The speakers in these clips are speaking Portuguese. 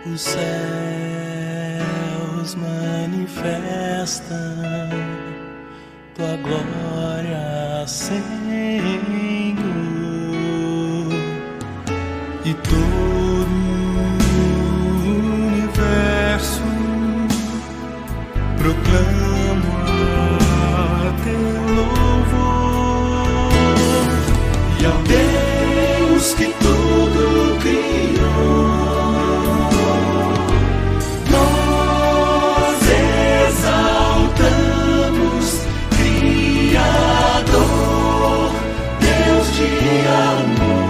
Os céus manifestam tua glória, Senhor, e todo o universo proclama teu louvor. E ao Deus que tudo criou, nós exaltamos, Criador, Deus de amor.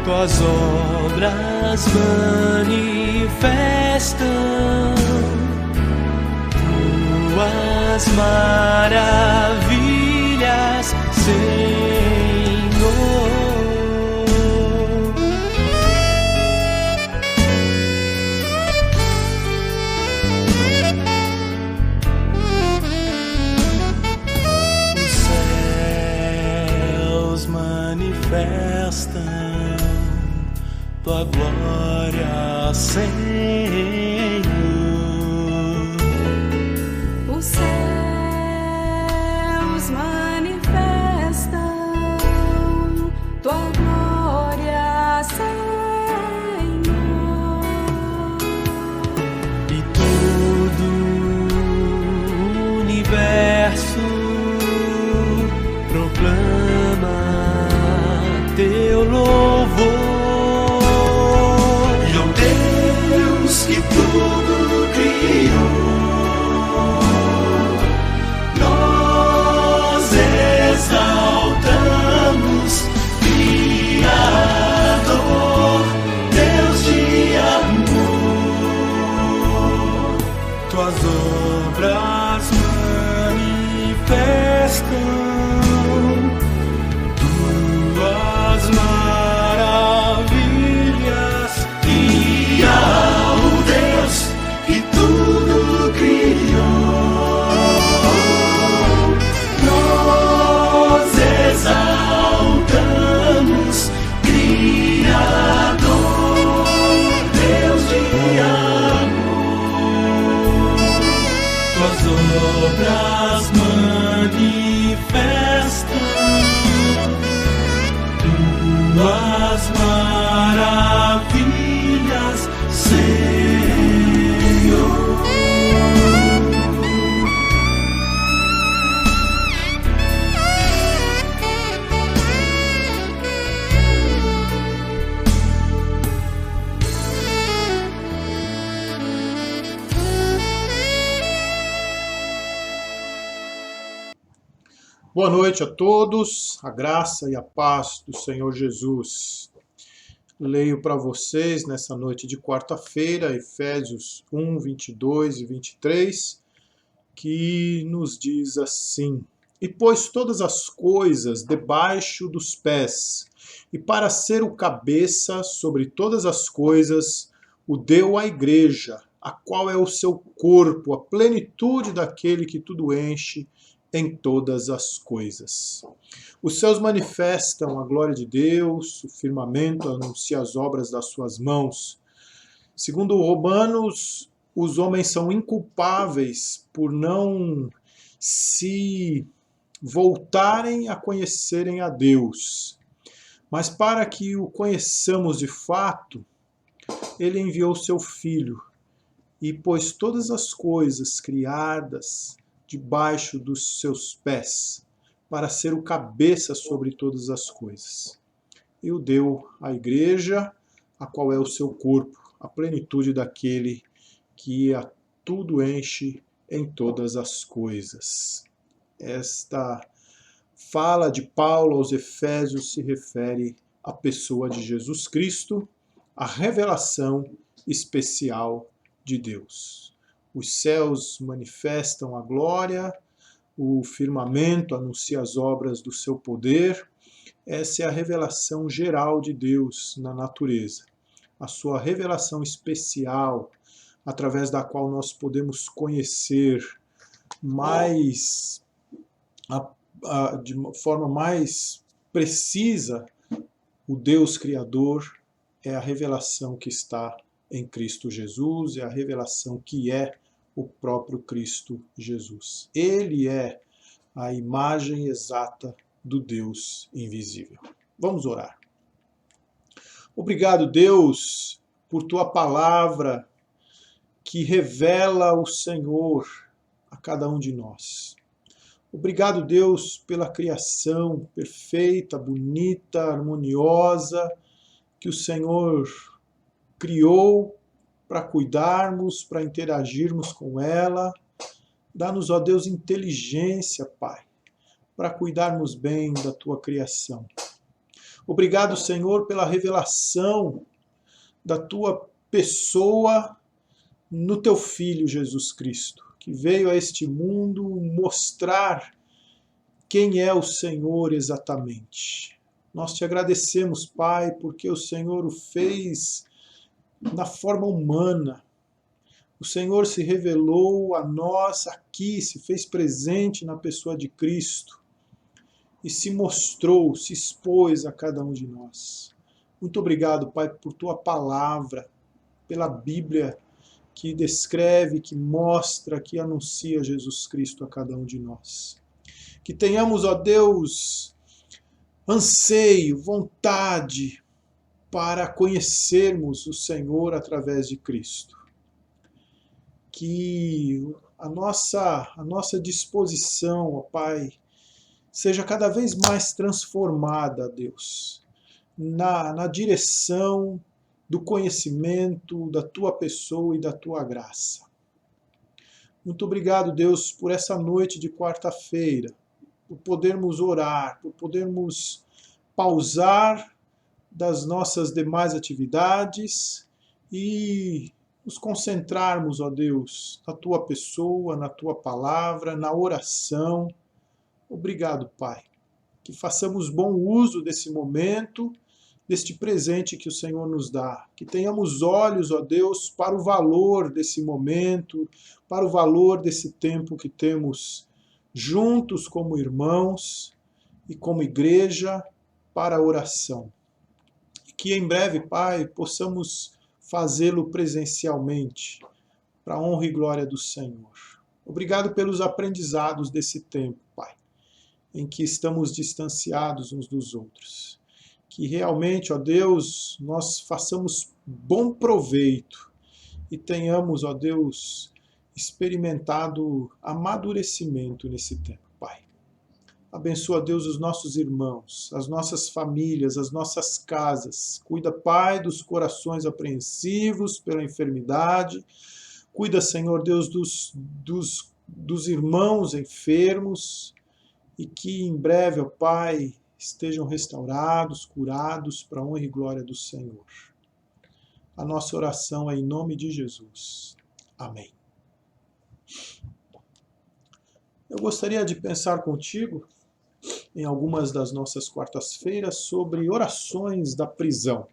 Tuas obras manifestam tuas maravilhas, Senhor. Os céus manifestam tua glória, Senhor. Os céus manifestam tua glória, Senhor. E todo o universo proclama teu louvor. E ao Deus que tudo criou, nós exaltamos, Criador, Deus de amor. Tuas obras manifestam tuas maravilhas, e ao Deus que tudo criou, nós exaltamos, Criador, Deus de amor. Tuas obras manifestam tuas maravilhas, Senhor. Boa noite a todos, a graça e a paz do Senhor Jesus. Leio para vocês nessa noite de quarta-feira, Efésios 1, 22 e 23, que nos diz assim: E pôs todas as coisas debaixo dos pés, e para ser o cabeça sobre todas as coisas, o deu à igreja, a qual é o seu corpo, a plenitude daquele que tudo enche em todas as coisas. Os céus manifestam a glória de Deus, o firmamento anuncia as obras das suas mãos. Segundo Romanos, os homens são inculpáveis por não se voltarem a conhecerem a Deus. Mas para que o conheçamos de fato, ele enviou seu Filho e pôs todas as coisas criadas debaixo dos seus pés, para ser o cabeça sobre todas as coisas. E o deu à igreja, a qual é o seu corpo, a plenitude daquele que a tudo enche em todas as coisas. Esta fala de Paulo aos Efésios se refere à pessoa de Jesus Cristo, a revelação especial de Deus. Os céus manifestam a glória, o firmamento anuncia as obras do seu poder. Essa é a revelação geral de Deus na natureza. A sua revelação especial, através da qual nós podemos conhecer mais, de uma forma mais precisa, o Deus Criador, é a revelação que está em Cristo Jesus, é a revelação que é o próprio Cristo Jesus. Ele é a imagem exata do Deus invisível. Vamos orar. Obrigado, Deus, por tua palavra que revela o Senhor a cada um de nós. Obrigado, Deus, pela criação perfeita, bonita, harmoniosa que o Senhor criou para cuidarmos, para interagirmos com ela. Dá-nos, ó Deus, inteligência, Pai, para cuidarmos bem da tua criação. Obrigado, Senhor, pela revelação da tua pessoa no teu Filho Jesus Cristo, que veio a este mundo mostrar quem é o Senhor exatamente. Nós te agradecemos, Pai, porque o Senhor o fez na forma humana. O Senhor se revelou a nós aqui, se fez presente na pessoa de Cristo e se mostrou, se expôs a cada um de nós. Muito obrigado, Pai, por tua palavra, pela Bíblia que descreve, que mostra, que anuncia Jesus Cristo a cada um de nós. Que tenhamos, ó Deus, anseio, vontade para conhecermos o Senhor através de Cristo. Que a nossa disposição, ó Pai, seja cada vez mais transformada, Deus, na direção do conhecimento da tua pessoa e da tua graça. Muito obrigado, Deus, por essa noite de quarta-feira, por podermos orar, por podermos pausar das nossas demais atividades e nos concentrarmos, ó Deus, na tua pessoa, na tua palavra, na oração. Obrigado, Pai, que façamos bom uso desse momento, deste presente que o Senhor nos dá. Que tenhamos olhos, ó Deus, para o valor desse momento, para o valor desse tempo que temos juntos como irmãos e como igreja para a oração. E que em breve, Pai, possamos fazê-lo presencialmente, para a honra e glória do Senhor. Obrigado pelos aprendizados desse tempo, Pai, em que estamos distanciados uns dos outros. Que realmente, ó Deus, nós façamos bom proveito e tenhamos, ó Deus, experimentado amadurecimento nesse tempo, Pai. Abençoa, Deus, os nossos irmãos, as nossas famílias, as nossas casas. Cuida, Pai, dos corações apreensivos pela enfermidade. Cuida, Senhor Deus, dos irmãos enfermos e que em breve, ó Pai, estejam restaurados, curados, para a honra e glória do Senhor. A nossa oração é em nome de Jesus. Amém. Eu gostaria de pensar contigo em algumas das nossas quartas-feiras sobre orações da prisão.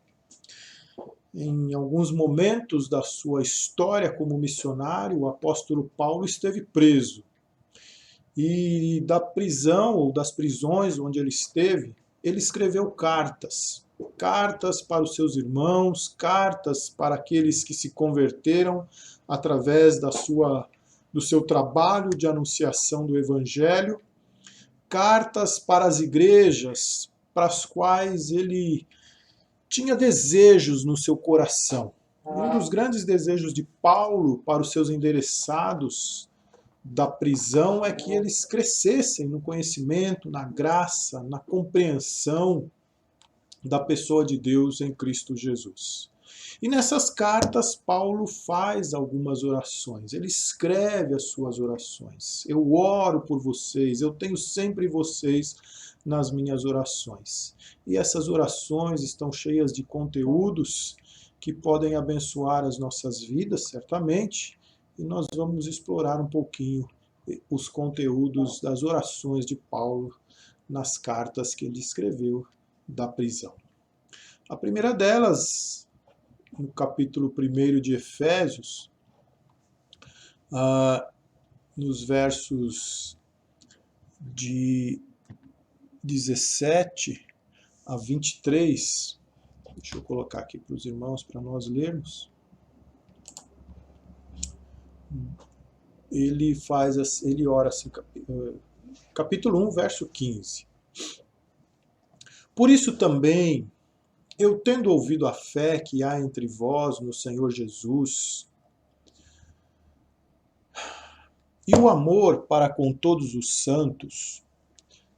Em alguns momentos da sua história como missionário, o apóstolo Paulo esteve preso. E da prisão, ou das prisões onde ele esteve, ele escreveu cartas. Cartas para os seus irmãos, cartas para aqueles que se converteram através do seu trabalho de anunciação do Evangelho, cartas para as igrejas para as quais ele tinha desejos no seu coração. Um dos grandes desejos de Paulo para os seus endereçados da prisão é que eles crescessem no conhecimento, na graça, na compreensão da pessoa de Deus em Cristo Jesus. E nessas cartas, Paulo faz algumas orações, ele escreve as suas orações. Eu oro por vocês, eu tenho sempre vocês nas minhas orações. E essas orações estão cheias de conteúdos que podem abençoar as nossas vidas, certamente, e nós vamos explorar um pouquinho os conteúdos das orações de Paulo nas cartas que ele escreveu da prisão. A primeira delas, no capítulo 1 de Efésios, nos versos de 17 a 23, Deixa eu colocar aqui para os irmãos, para nós lermos. Ele ora assim, capítulo 1, verso 15. Por isso também, eu tendo ouvido a fé que há entre vós no Senhor Jesus, e o amor para com todos os santos,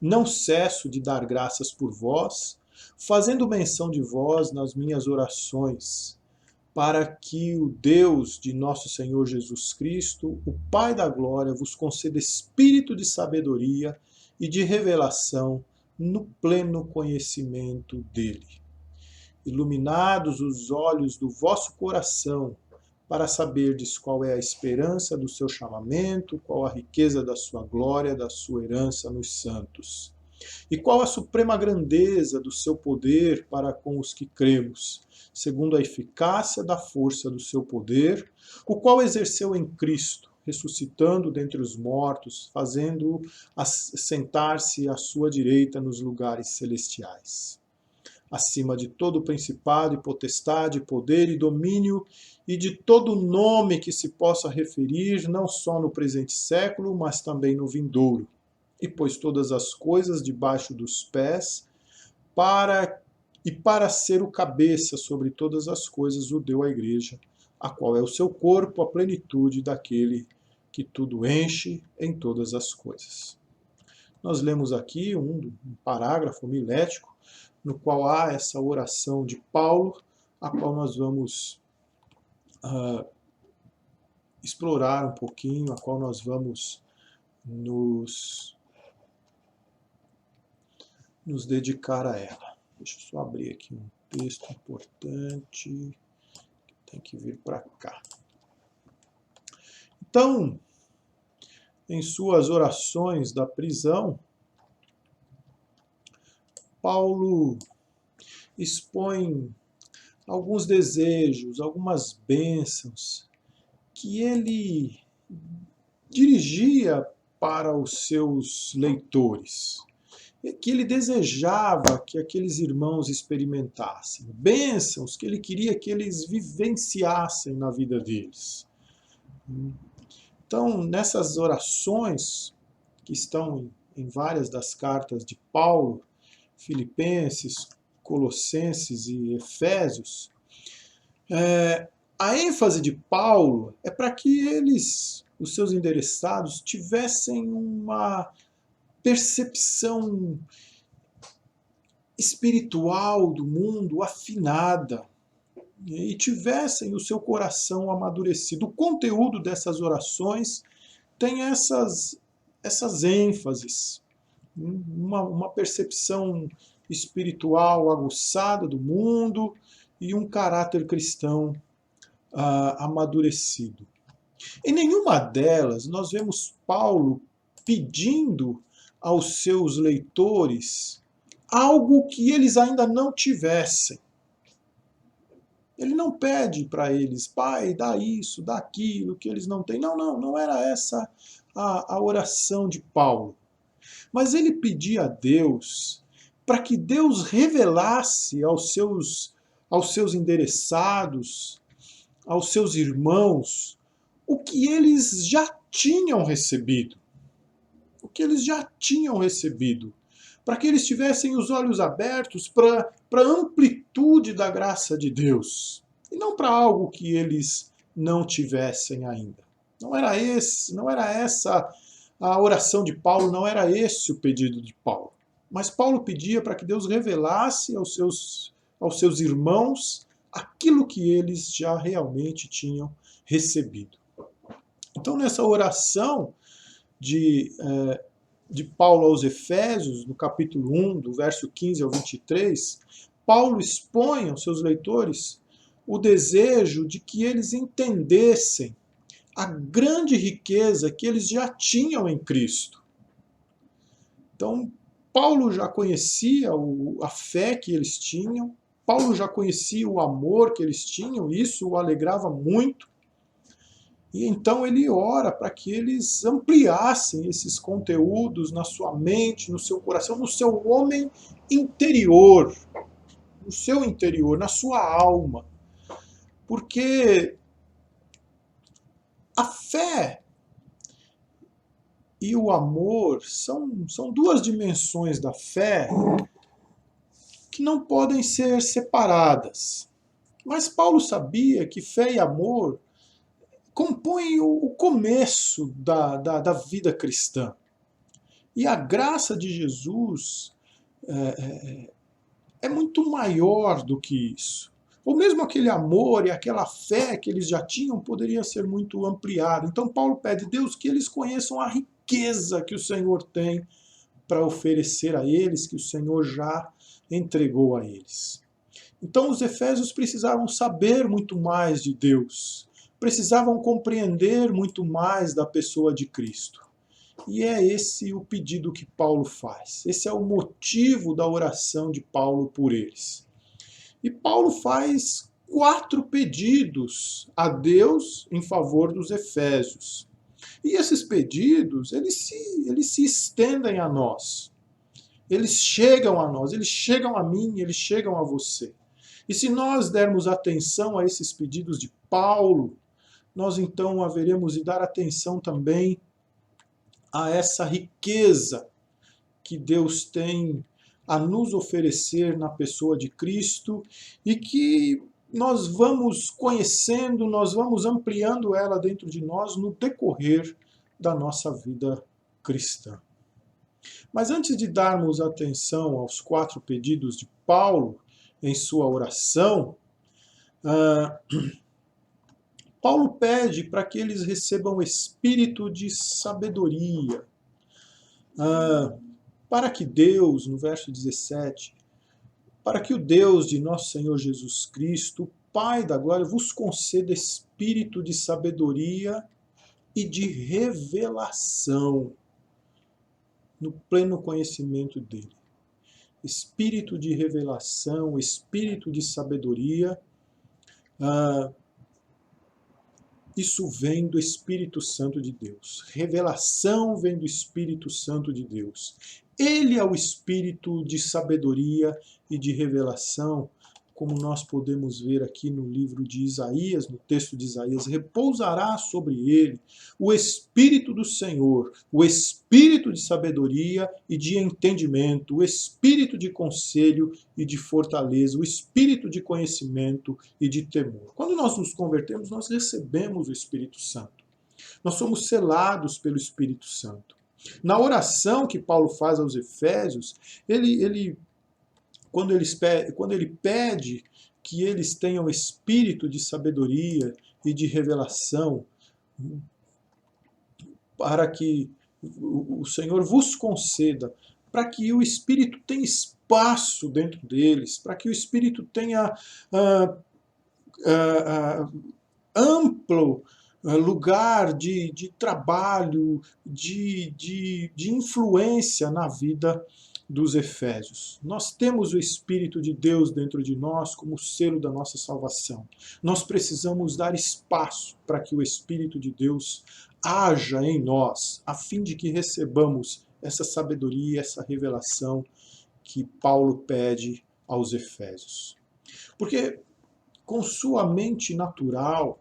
não cesso de dar graças por vós, fazendo menção de vós nas minhas orações, para que o Deus de nosso Senhor Jesus Cristo, o Pai da glória, vos conceda espírito de sabedoria e de revelação no pleno conhecimento dele. Iluminados os olhos do vosso coração, para saberdes qual é a esperança do seu chamamento, qual a riqueza da sua glória, da sua herança nos santos, e qual a suprema grandeza do seu poder para com os que cremos, segundo a eficácia da força do seu poder, o qual exerceu em Cristo, ressuscitando dentre os mortos, fazendo-o sentar-se à sua direita nos lugares celestiais, acima de todo principado e potestade, poder e domínio, e de todo nome que se possa referir, não só no presente século, mas também no vindouro. E pôs todas as coisas debaixo dos pés, para ser o cabeça sobre todas as coisas, o deu à igreja, a qual é o seu corpo, a plenitude daquele que tudo enche em todas as coisas. Nós lemos aqui um parágrafo homilético, no qual há essa oração de Paulo, a qual nós vamos explorar um pouquinho, a qual nós vamos nos dedicar a ela. Deixa eu só abrir aqui um texto importante, que tem que vir para cá. Então, em suas orações da prisão, Paulo expõe alguns desejos, algumas bênçãos que ele dirigia para os seus leitores, que ele desejava que aqueles irmãos experimentassem, bênçãos que ele queria que eles vivenciassem na vida deles. Então, nessas orações, que estão em várias das cartas de Paulo, Filipenses, Colossenses e Efésios, a ênfase de Paulo é para que eles, os seus interessados, tivessem uma percepção espiritual do mundo afinada e tivessem o seu coração amadurecido. O conteúdo dessas orações tem essas ênfases, uma percepção espiritual aguçada do mundo e um caráter cristão amadurecido. Em nenhuma delas nós vemos Paulo pedindo aos seus leitores algo que eles ainda não tivessem. Ele não pede para eles, pai, dá isso, dá aquilo que eles não têm. Não era essa a oração de Paulo. Mas ele pedia a Deus para que Deus revelasse aos seus endereçados, aos seus irmãos, o que eles já tinham recebido. O que eles já tinham recebido. Para que eles tivessem os olhos abertos para a amplitude da graça de Deus. E não para algo que eles não tivessem ainda. Não era essa a oração de Paulo, não era esse o pedido de Paulo. Mas Paulo pedia para que Deus revelasse aos seus irmãos aquilo que eles já realmente tinham recebido. Então, nessa oração de Paulo aos Efésios, no capítulo 1, do verso 15 ao 23, Paulo expõe aos seus leitores o desejo de que eles entendessem a grande riqueza que eles já tinham em Cristo. Então, Paulo já conhecia a fé que eles tinham, Paulo já conhecia o amor que eles tinham, e isso o alegrava muito. E então ele ora para que eles ampliassem esses conteúdos na sua mente, no seu coração, no seu homem interior. no seu interior, na sua alma. Porque a fé e o amor são duas dimensões da fé que não podem ser separadas. Mas Paulo sabia que fé e amor compõem o começo da vida cristã. E a graça de Jesus é muito maior do que isso. Ou mesmo aquele amor e aquela fé que eles já tinham poderia ser muito ampliado. Então Paulo pede, Deus, que eles conheçam a riqueza que o Senhor tem para oferecer a eles, que o Senhor já entregou a eles. Então os efésios precisavam saber muito mais de Deus, precisavam compreender muito mais da pessoa de Cristo. E é esse o pedido que Paulo faz. Esse é o motivo da oração de Paulo por eles. E Paulo faz 4 pedidos a Deus em favor dos efésios. E esses pedidos, eles se estendem a nós. Eles chegam a nós, eles chegam a mim, eles chegam a você. E se nós dermos atenção a esses pedidos de Paulo, nós então haveremos de dar atenção também a essa riqueza que Deus tem a nos oferecer na pessoa de Cristo e que nós vamos conhecendo, nós vamos ampliando ela dentro de nós no decorrer da nossa vida cristã. Mas antes de darmos atenção aos 4 pedidos de Paulo em sua oração, Paulo pede para que eles recebam espírito de sabedoria, para que Deus, no verso 17, para que o Deus de nosso Senhor Jesus Cristo, o Pai da glória, vos conceda espírito de sabedoria e de revelação no pleno conhecimento dele. Espírito de revelação, espírito de sabedoria, isso vem do Espírito Santo de Deus. Revelação vem do Espírito Santo de Deus. Ele é o espírito de sabedoria e de revelação, como nós podemos ver aqui no livro de Isaías, no texto de Isaías, repousará sobre ele o Espírito do Senhor, o Espírito de sabedoria e de entendimento, o Espírito de conselho e de fortaleza, o Espírito de conhecimento e de temor. Quando nós nos convertemos, nós recebemos o Espírito Santo. Nós somos selados pelo Espírito Santo. Na oração que Paulo faz aos Efésios, quando ele pede que eles tenham espírito de sabedoria e de revelação, para que o Senhor vos conceda, para que o Espírito tenha espaço dentro deles, para que o Espírito tenha amplo lugar de trabalho, de influência na vida dos Efésios. Nós temos o Espírito de Deus dentro de nós como selo da nossa salvação. Nós precisamos dar espaço para que o Espírito de Deus haja em nós, a fim de que recebamos essa sabedoria, essa revelação que Paulo pede aos Efésios. Porque com sua mente natural,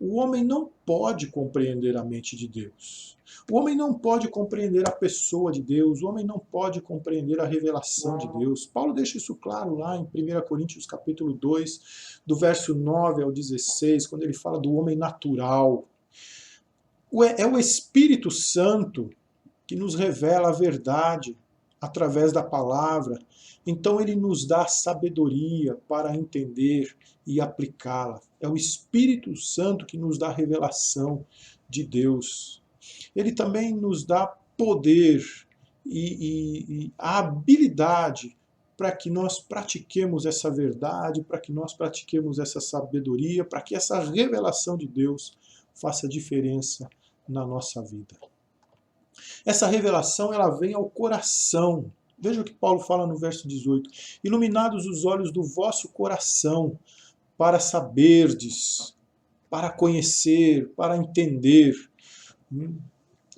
o homem não pode compreender a mente de Deus. O homem não pode compreender a pessoa de Deus. O homem não pode compreender a revelação de Deus. Paulo deixa isso claro lá em 1 Coríntios capítulo 2, do verso 9 ao 16, quando ele fala do homem natural. É o Espírito Santo que nos revela a verdade através da palavra. Então ele nos dá sabedoria para entender e aplicá-la. É o Espírito Santo que nos dá a revelação de Deus. Ele também nos dá poder e a habilidade para que nós pratiquemos essa verdade, para que nós pratiquemos essa sabedoria, para que essa revelação de Deus faça diferença na nossa vida. Essa revelação, ela vem ao coração. Veja o que Paulo fala no verso 18. Iluminados os olhos do vosso coração, para saberdes, para conhecer, para entender.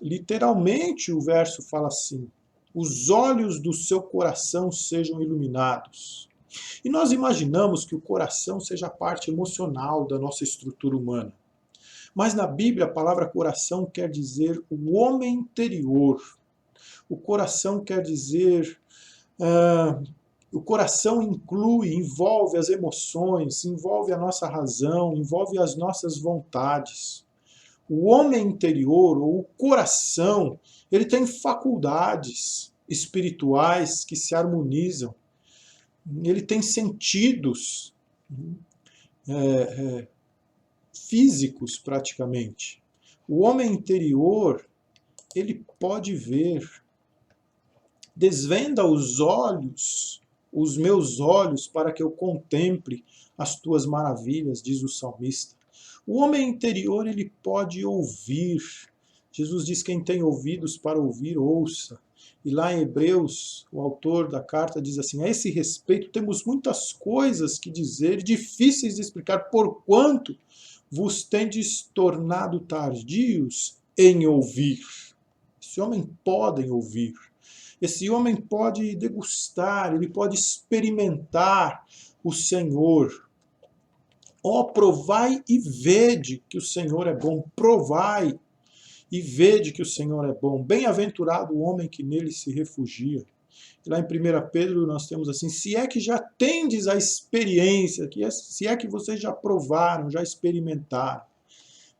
Literalmente o verso fala assim: os olhos do seu coração sejam iluminados. E nós imaginamos que o coração seja a parte emocional da nossa estrutura humana. Mas na Bíblia a palavra coração quer dizer o homem interior. O coração quer dizer... o coração envolve as emoções, envolve a nossa razão, envolve as nossas vontades. O homem interior, ou o coração, ele tem faculdades espirituais que se harmonizam. Ele tem sentidos físicos, praticamente. O homem interior, ele pode ver. Desvenda os olhos, os meus olhos, para que eu contemple as tuas maravilhas, diz o salmista. O homem interior, ele pode ouvir. Jesus diz: quem tem ouvidos para ouvir, ouça. E lá em Hebreus, o autor da carta diz assim: a esse respeito temos muitas coisas que dizer, difíceis de explicar, porquanto vos tendes tornado tardios em ouvir. Esse homem pode ouvir. Esse homem pode degustar, ele pode experimentar o Senhor. Ó, provai e vede que o Senhor é bom. Provai e vede que o Senhor é bom. Bem-aventurado o homem que nele se refugia. E lá em 1 Pedro nós temos assim: se é que já tendes a experiência, se é que vocês já provaram, já experimentaram.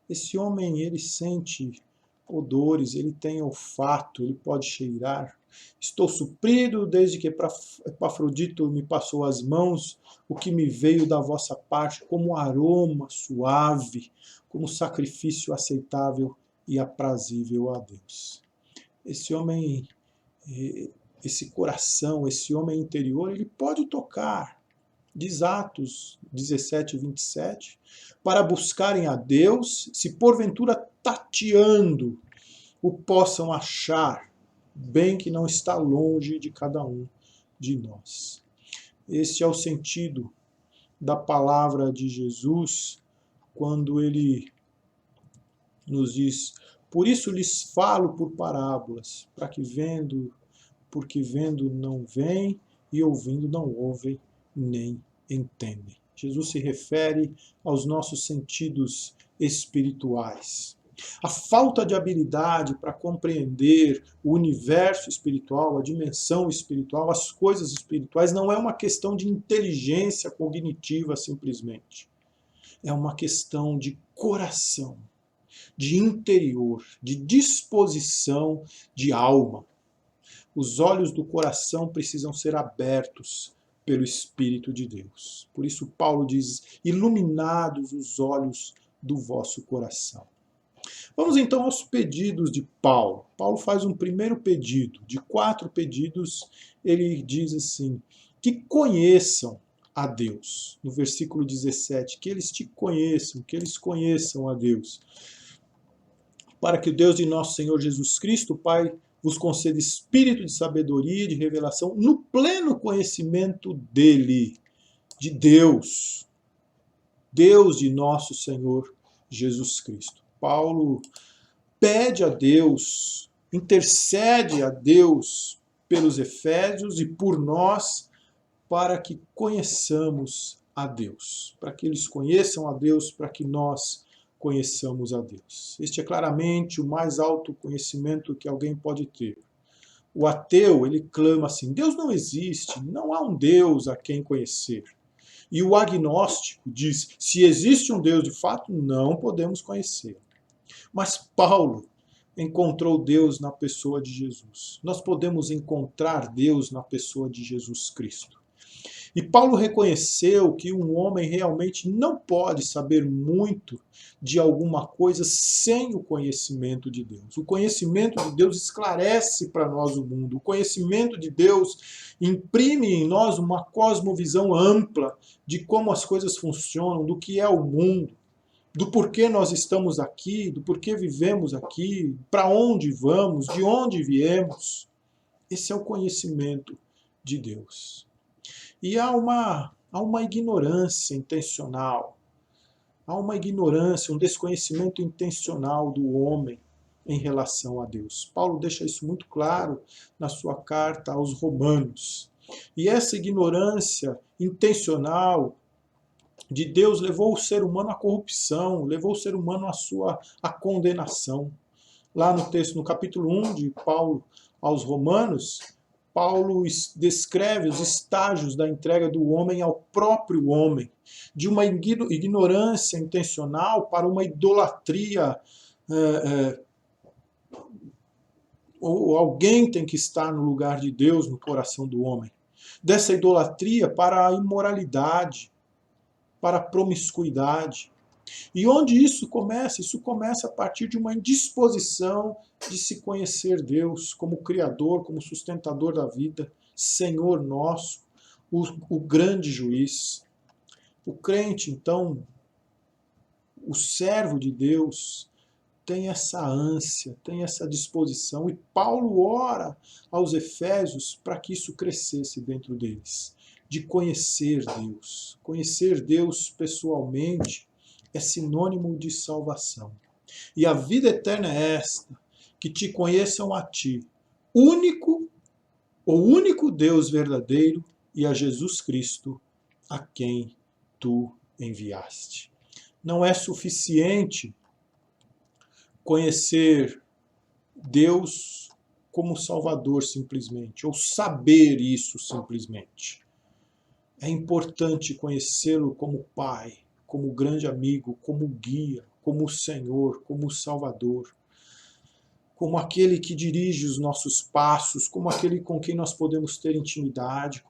Esse homem, ele sente odores, ele tem olfato, ele pode cheirar. Estou suprido desde que Epafrodito me passou as mãos, o que me veio da vossa parte como aroma suave, como sacrifício aceitável e aprazível a Deus. Esse homem, esse coração, esse homem interior, ele pode tocar. Diz Atos 17, 27, para buscarem a Deus, se porventura tateando o possam achar, bem que não está longe de cada um de nós. Esse é o sentido da palavra de Jesus, quando ele nos diz: por isso lhes falo por parábolas, porque vendo não veem e ouvindo não ouvem nem entendem. Jesus se refere aos nossos sentidos espirituais. A falta de habilidade para compreender o universo espiritual, a dimensão espiritual, as coisas espirituais, não é uma questão de inteligência cognitiva simplesmente. É uma questão de coração, de interior, de disposição de alma. Os olhos do coração precisam ser abertos pelo Espírito de Deus. Por isso Paulo diz: iluminados os olhos do vosso coração. Vamos então aos pedidos de Paulo. Paulo faz um primeiro pedido. De 4 pedidos, ele diz assim: que conheçam a Deus. No versículo 17, que eles te conheçam, que eles conheçam a Deus. Para que o Deus de nosso Senhor Jesus Cristo, Pai, vos conceda espírito de sabedoria e de revelação no pleno conhecimento dele, de Deus. Deus de nosso Senhor Jesus Cristo. Paulo pede a Deus, intercede a Deus pelos efésios e por nós, para que conheçamos a Deus, para que eles conheçam a Deus, para que nós conheçamos a Deus. Este é claramente o mais alto conhecimento que alguém pode ter. O ateu, ele clama assim: Deus não existe, não há um Deus a quem conhecer. E o agnóstico diz: se existe um Deus de fato, não podemos conhecer. Mas Paulo encontrou Deus na pessoa de Jesus. Nós podemos encontrar Deus na pessoa de Jesus Cristo. E Paulo reconheceu que um homem realmente não pode saber muito de alguma coisa sem o conhecimento de Deus. O conhecimento de Deus esclarece para nós o mundo. O conhecimento de Deus imprime em nós uma cosmovisão ampla de como as coisas funcionam, do que é o mundo, do porquê nós estamos aqui, do porquê vivemos aqui, para onde vamos, de onde viemos. Esse é o conhecimento de Deus. E há uma ignorância intencional, há uma ignorância, um desconhecimento intencional do homem em relação a Deus. Paulo deixa isso muito claro na sua carta aos Romanos. E essa ignorância intencional de Deus levou o ser humano à corrupção, levou o ser humano à condenação. Lá no texto, no capítulo 1 de Paulo aos Romanos, Paulo descreve os estágios da entrega do homem ao próprio homem, de uma ignorância intencional para uma idolatria, ou alguém tem que estar no lugar de Deus no coração do homem. Dessa idolatria para a imoralidade, para a promiscuidade. E onde isso começa? Isso começa a partir de uma indisposição de se conhecer Deus como Criador, como sustentador da vida, Senhor nosso, o grande juiz. O crente, então, o servo de Deus, tem essa ânsia, tem essa disposição. E Paulo ora aos Efésios para que isso crescesse dentro deles, de conhecer Deus. Conhecer Deus pessoalmente é sinônimo de salvação. E a vida eterna é esta, que te conheçam a ti, o único Deus verdadeiro, e a Jesus Cristo, a quem tu enviaste. Não é suficiente conhecer Deus como Salvador simplesmente, ou saber isso simplesmente. É importante conhecê-lo como Pai, como grande amigo, como guia, como Senhor, como Salvador, como aquele que dirige os nossos passos, como aquele com quem nós podemos ter intimidade,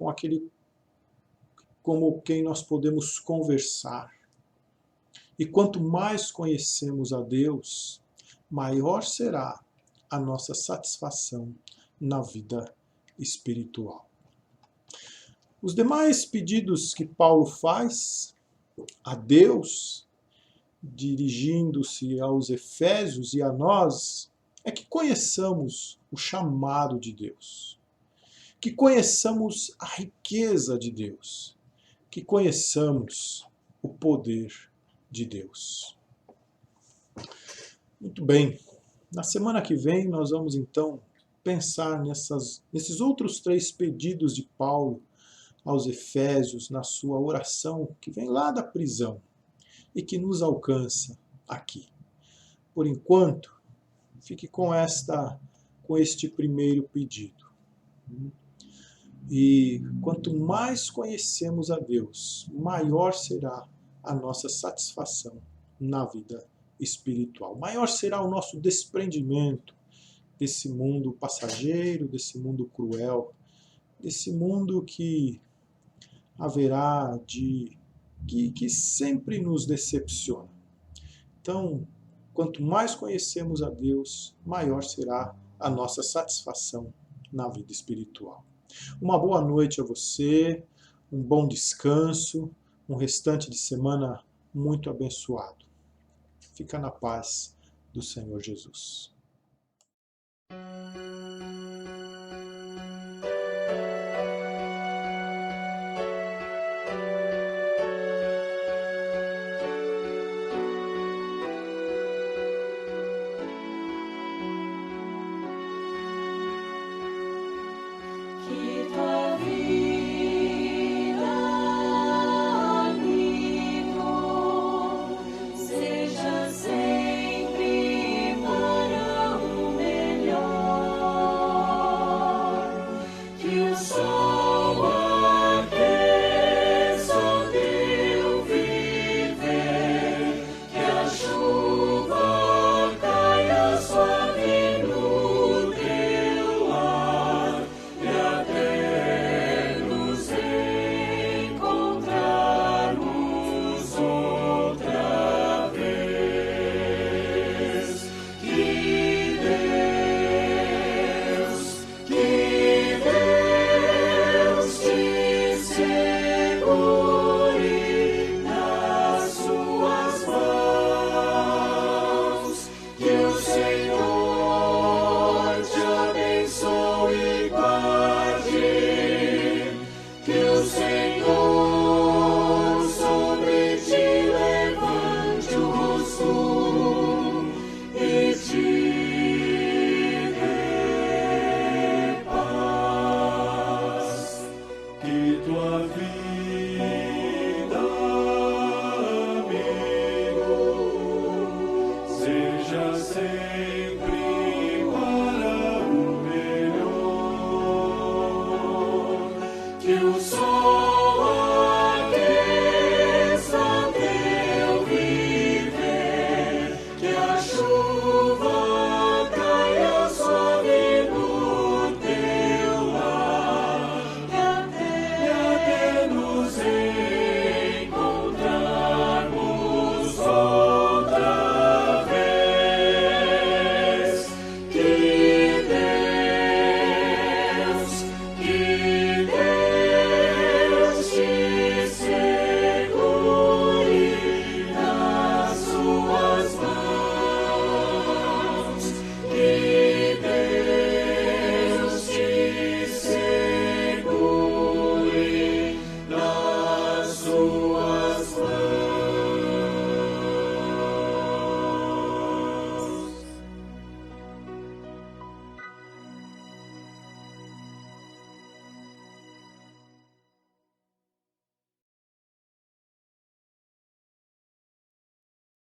como quem nós podemos conversar. E quanto mais conhecemos a Deus, maior será a nossa satisfação na vida espiritual. Os demais pedidos que Paulo faz a Deus, dirigindo-se aos Efésios e a nós, é que conheçamos o chamado de Deus, que conheçamos a riqueza de Deus, que conheçamos o poder de Deus. Muito bem, na semana que vem nós vamos então pensar nesses outros 3 pedidos de Paulo aos Efésios, na sua oração que vem lá da prisão e que nos alcança aqui. Por enquanto, fique com este primeiro pedido. E quanto mais conhecemos a Deus, maior será a nossa satisfação na vida espiritual. Maior será o nosso desprendimento desse mundo passageiro, desse mundo cruel, desse mundo que haverá que sempre nos decepciona. Então, quanto mais conhecemos a Deus, maior será a nossa satisfação na vida espiritual. Uma boa noite a você, um bom descanso, um restante de semana muito abençoado. Fica na paz do Senhor Jesus.